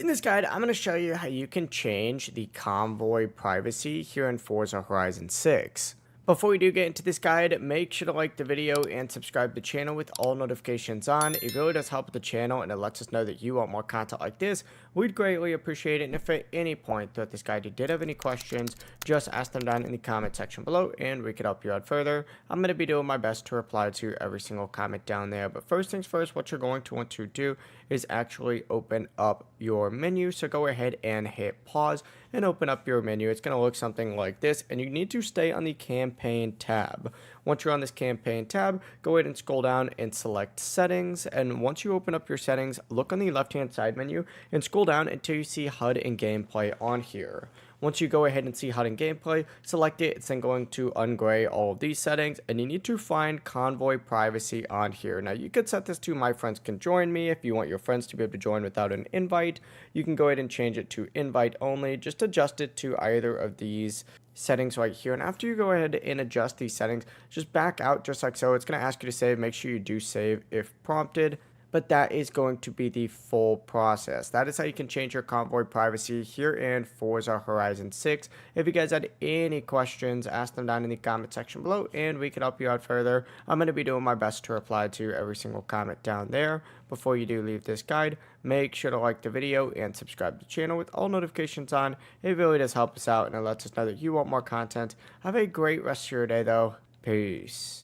In this guide, I'm going to show you how you can change the convoy privacy here in Forza Horizon 6. Before we do get into this guide, make sure to like the video and subscribe to the channel with all notifications on. It really does help with the channel and it lets us know that you want more content like this. We'd greatly appreciate it. And if at any point throughout this guide you did have any questions, just ask them down in the comment section below and we can help you out further. I'm going to be doing my best to reply to every single comment down there. But first things first, what you're going to want to do is actually open up your menu. So go ahead and hit pause and open up your menu. It's going to look something like this, and you need to stay on the campaign tab. Once you're on this campaign tab, go ahead and scroll down and select settings, and once you open up your settings, look on the left hand side menu and scroll down until you see HUD and gameplay on here. Once you go ahead and see HUD and gameplay, select it. It's then going to ungray all of these settings, and you need to find convoy privacy on here. Now you could set this to my friends can join me. If you want your friends to be able to join without an invite, you can go ahead and change it to invite only. Just adjust it to either of these settings right here, and after you go ahead and adjust these settings, just back out just like so. It's going to ask you to save. Make sure you do save if prompted. But that is going to be the full process. That is how you can change your convoy privacy here in Forza Horizon 6. If you guys had any questions, ask them down in the comment section below and we can help you out further. I'm going to be doing my best to reply to every single comment down there. Before you do leave this guide, make sure to like the video and subscribe to the channel with all notifications on. It really does help us out and it lets us know that you want more content. Have a great rest of your day though. Peace.